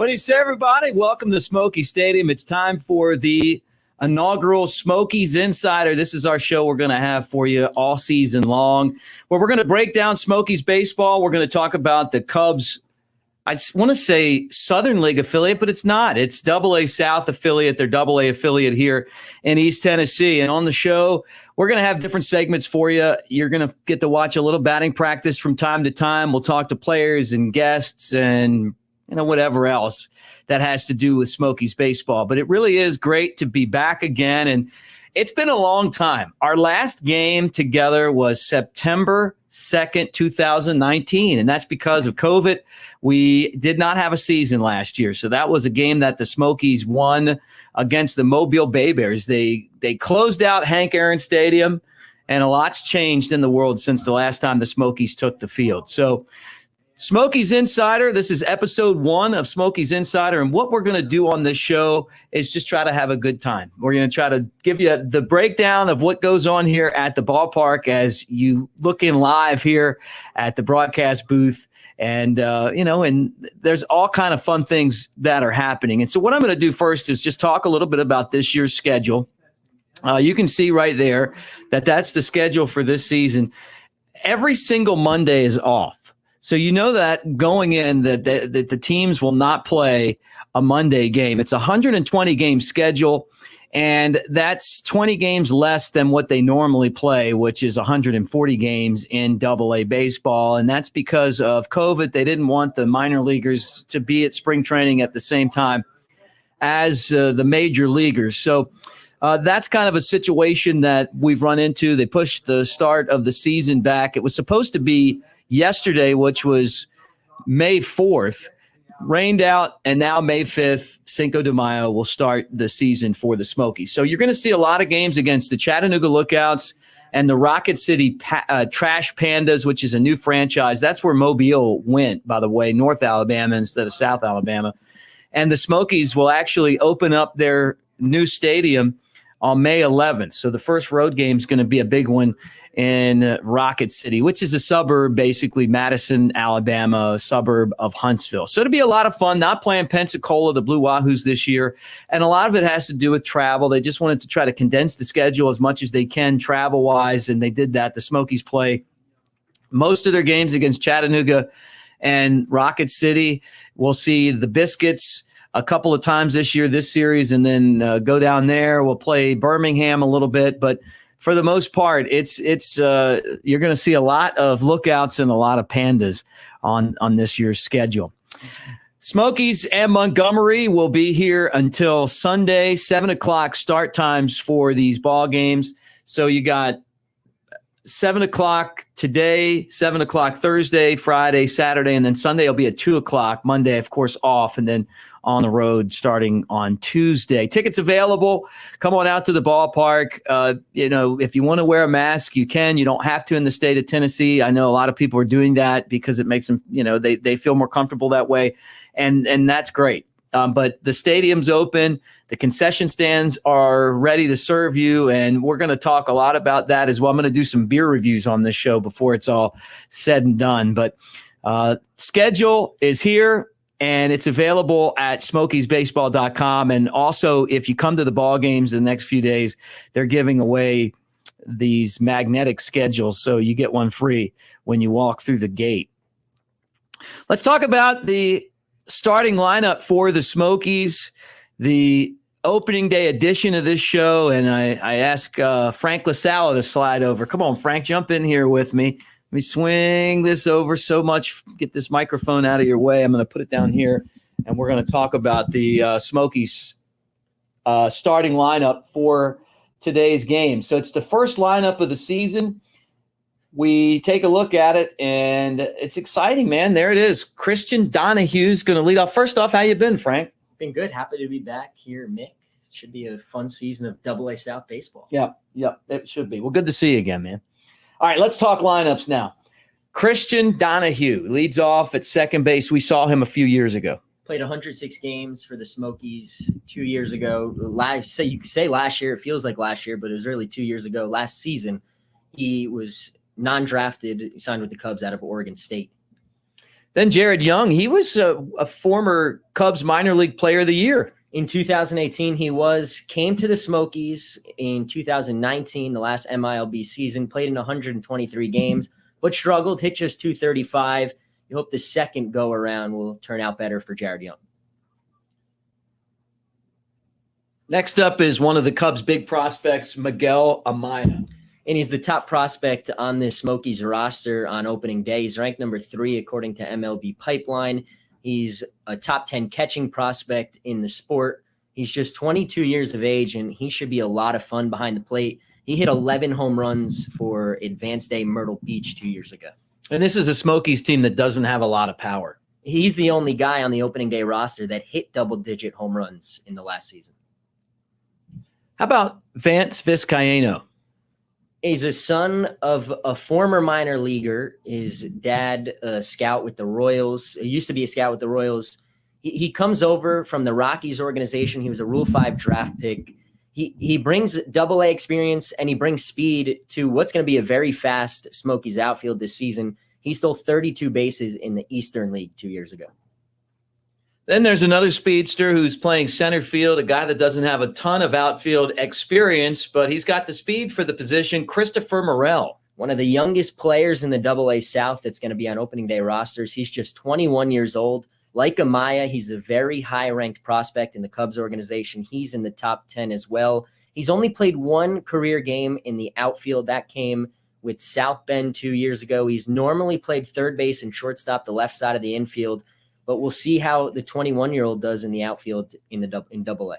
What do you say, everybody? Welcome to Smokies Stadium. It's time for the inaugural Smokies Insider. This is our show we're going to have for you all season long, where we're going to break down Smokies baseball. We're going to talk about the Cubs. I want to say Southern League affiliate, but it's not. It's AA South affiliate. They're AA affiliate here in East Tennessee. And on the show, we're going to have different segments for you. You're going to get to watch a little batting practice from time to time. We'll talk to players and guests and whatever else that has to do with Smokies baseball. But it really is great to be back again. And it's been a long time. Our last game together was September 2nd, 2019. And that's because of COVID. We did not have a season last year. So that was a game that the Smokies won against the Mobile Bay Bears. They closed out Hank Aaron Stadium, and a lot's changed in the world since the last time the Smokies took the field. So Smokies Insider, this is episode 1 of Smokies Insider, and what we're going to do on this show is just try to have a good time. We're going to try to give you the breakdown of what goes on here at the ballpark as you look in live here at the broadcast booth, and and there's all kind of fun things that are happening. And so what I'm going to do first is just talk a little bit about this year's schedule. You can see right there that that's the schedule for this season. Every single Monday is off. So you know that going in that the teams will not play a Monday game. It's a 120-game schedule, and that's 20 games less than what they normally play, which is 140 games in AA baseball. And that's because of COVID. They didn't want the minor leaguers to be at spring training at the same time as the major leaguers. So that's kind of a situation that we've run into. They pushed the start of the season back. It was supposed to be yesterday, which was May 4th, rained out, and now May 5th, Cinco de Mayo, will start the season for the Smokies. So you're going to see a lot of games against the Chattanooga Lookouts and the Rocket City Trash Pandas, which is a new franchise. That's where Mobile went, by the way, North Alabama instead of South Alabama. And the Smokies will actually open up their new stadium on May 11th. So the first road game is going to be a big one in Rocket City, which is a suburb, basically Madison, Alabama, a suburb of Huntsville. So it'll be a lot of fun, not playing Pensacola, the Blue Wahoos this year. And a lot of it has to do with travel. They just wanted to try to condense the schedule as much as they can travel-wise, and they did that. The Smokies play most of their games against Chattanooga and Rocket City. We'll see the Biscuits a couple of times this year, this series, and then go down there. We'll play Birmingham a little bit, but for the most part, it's you're going to see a lot of Lookouts and a lot of Pandas on this year's schedule. Smokies and Montgomery will be here until Sunday, 7 o'clock start times for these ball games. So you got 7 o'clock today, 7 o'clock Thursday, Friday, Saturday, and then Sunday will be at 2 o'clock. Monday, of course, off, and then on the road starting on Tuesday. Tickets available. Come on out to the ballpark. If you want to wear a mask, you can. You don't have to in the state of Tennessee. I know a lot of people are doing that because it makes them, they feel more comfortable that way. And that's great. But the stadium's open. The concession stands are ready to serve you. And we're going to talk a lot about that as well. I'm going to do some beer reviews on this show before it's all said and done. But schedule is here. And it's available at smokiesbaseball.com. And also, if you come to the ball games the next few days, they're giving away these magnetic schedules. So you get one free when you walk through the gate. Let's talk about the starting lineup for the Smokies, the opening day edition of this show. And I asked Frank LaSala to slide over. Come on, Frank, jump in here with me. Let me swing this over so much. Get this microphone out of your way. I'm going to put it down here, and we're going to talk about the Smokies starting lineup for today's game. So it's the first lineup of the season. We take a look at it, and it's exciting, man. There it is. Christian Donahue's going to lead off. First off, how you been, Frank? Been good. Happy to be back here, Mick. Should be a fun season of AA South baseball. Yeah, it should be. Well, good to see you again, man. All right, let's talk lineups now. Christian Donahue leads off at second base. We saw him a few years ago. Played 106 games for the Smokies 2 years ago. You could say last year. It feels like last year, but it was really 2 years ago. Last season, he was non-drafted, signed with the Cubs out of Oregon State. Then Jared Young, he was a former Cubs minor league player of the year. In 2018, came to the Smokies in 2019, the last MILB season, played in 123 games, but struggled, hit just 235. You hope the second go-around will turn out better for Jared Young. Next up is one of the Cubs' big prospects, Miguel Amaya. And he's the top prospect on the Smokies roster on opening day. He's ranked number 3 according to MLB Pipeline. He's a top 10 catching prospect in the sport. He's just 22 years of age, and he should be a lot of fun behind the plate. He hit 11 home runs for Advanced Day Myrtle Beach 2 years ago. And this is a Smokies team that doesn't have a lot of power. He's the only guy on the opening day roster that hit double-digit home runs in the last season. How about Vance Vizcaino? He's a son of a former minor leaguer. His dad, a scout with the Royals. He used to be a scout with the Royals. He comes over from the Rockies organization. He was a Rule 5 draft pick. He brings Double-A experience, and he brings speed to what's going to be a very fast Smokies outfield this season. He stole 32 bases in the Eastern League 2 years ago. Then there's another speedster who's playing center field, a guy that doesn't have a ton of outfield experience, but he's got the speed for the position, Christopher Morel. One of the youngest players in the Double-A South that's going to be on opening day rosters. He's just 21 years old. Like Amaya, he's a very high-ranked prospect in the Cubs organization. He's in the top 10 as well. He's only played one career game in the outfield. That came with South Bend 2 years ago. He's normally played third base and shortstop, the left side of the infield. But we'll see how the 21-year-old does in the outfield in Double-A.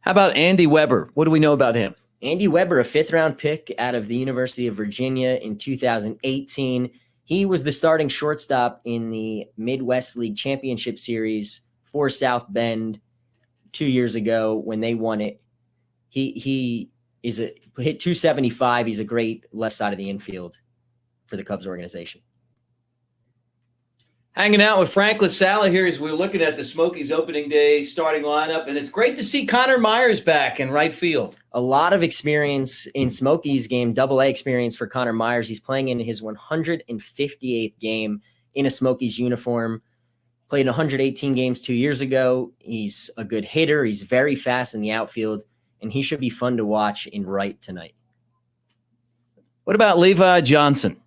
How about Andy Weber? What do we know about him? Andy Weber, a 5th-round pick out of the University of Virginia in 2018. He was the starting shortstop in the Midwest League Championship Series for South Bend 2 years ago when they won it. He hit 275. He's a great left side of the infield for the Cubs organization. Hanging out with Frank LaSala here as we're looking at the Smokies opening day starting lineup, and it's great to see Connor Myers back in right field. A lot of experience in Smokies game, Double-A experience for Connor Myers. He's playing in his 158th game in a Smokies uniform. Played 118 games 2 years ago. He's a good hitter. He's very fast in the outfield, and he should be fun to watch in right tonight. What about Levi Jordan?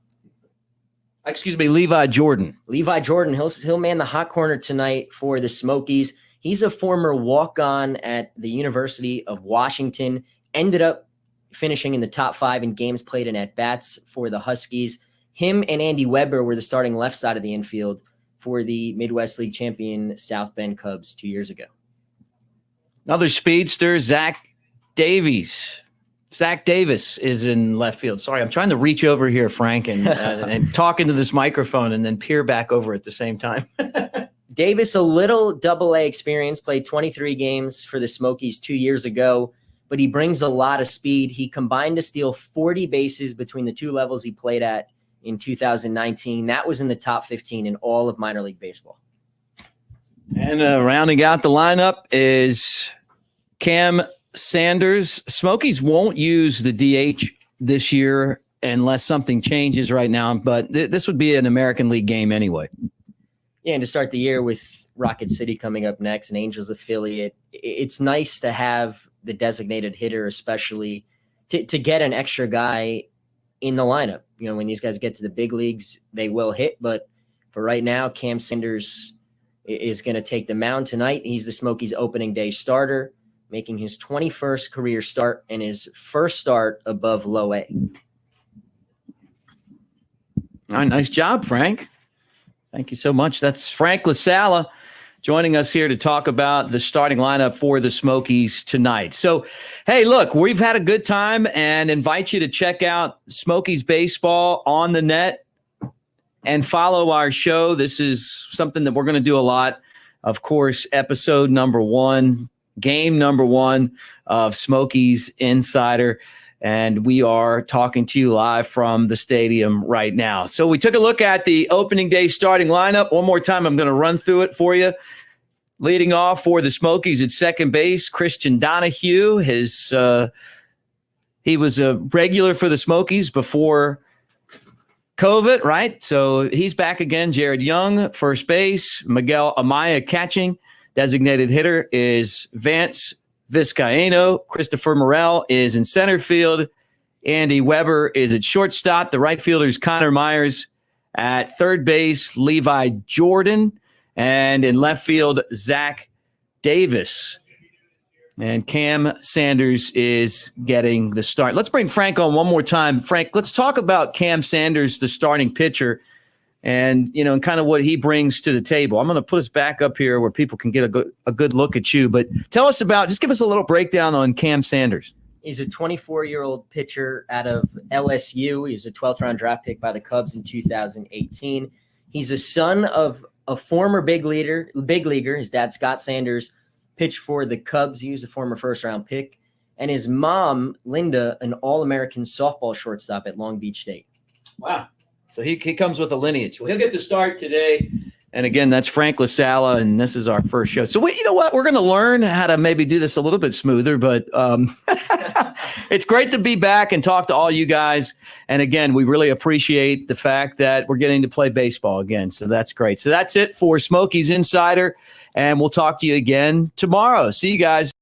Levi Jordan, he'll man the hot corner tonight for the Smokies. He's a former walk-on at the University of Washington, ended up finishing in the top 5 in games played and at-bats for the Huskies. Him and Andy Weber were the starting left side of the infield for the Midwest League champion South Bend Cubs 2 years ago. Another speedster, Zach Davis is in left field. Sorry, I'm trying to reach over here, Frank, and talk into this microphone and then peer back over at the same time. Davis, a little Double-A experience, played 23 games for the Smokies 2 years ago, but he brings a lot of speed. He combined to steal 40 bases between the two levels he played at in 2019. That was in the top 15 in all of minor league baseball. And rounding out the lineup is Cam Sanders. Smokies won't use the DH this year unless something changes right now, but this would be an American League game anyway. Yeah, and to start the year with Rocket City coming up next, an Angels affiliate, it's nice to have the designated hitter, especially to get an extra guy in the lineup. You know, when these guys get to the big leagues, they will hit, but for right now, Cam Sanders is going to take the mound tonight. He's the Smokies opening day starter, making his 21st career start and his first start above low A. All right, nice job, Frank. Thank you so much. That's Frank LaSala joining us here to talk about the starting lineup for the Smokies tonight. So, hey, look, we've had a good time and invite you to check out Smokies Baseball on the net and follow our show. This is something that we're going to do a lot. Of course, episode number 1. Game number 1 of Smokies Insider, and we are talking to you live from the stadium right now. So we took a look at the opening day starting lineup. One more time, I'm going to run through it for you. Leading off for the Smokies at second base, Christian Donahue. He was a regular for the Smokies before COVID, right? So he's back again. Jared Young, first base. Miguel Amaya catching. Designated hitter is Vance Vizcaíno. Christopher Morel is in center field. Andy Weber is at shortstop. The right fielder is Connor Myers. At third base, Levi Jordan. And in left field, Zach Davis. And Cam Sanders is getting the start. Let's bring Frank on one more time. Frank, let's talk about Cam Sanders, the starting pitcher, and and kind of what he brings to the table. I'm going to put us back up here where people can get a good look at you. But tell us just give us a little breakdown on Cam Sanders. He's a 24-year-old pitcher out of LSU. He was a 12th-round draft pick by the Cubs in 2018. He's a son of a former big leaguer. His dad, Scott Sanders, pitched for the Cubs. He was a former first-round pick. And his mom, Linda, an All-American softball shortstop at Long Beach State. Wow. So he comes with a lineage. Well, he'll get the start today. And again, that's Frank LaSala, and this is our first show. So you know what? We're going to learn how to maybe do this a little bit smoother, but it's great to be back and talk to all you guys. And again, we really appreciate the fact that we're getting to play baseball again. So that's great. So that's it for Smokies Insider, and we'll talk to you again tomorrow. See you guys.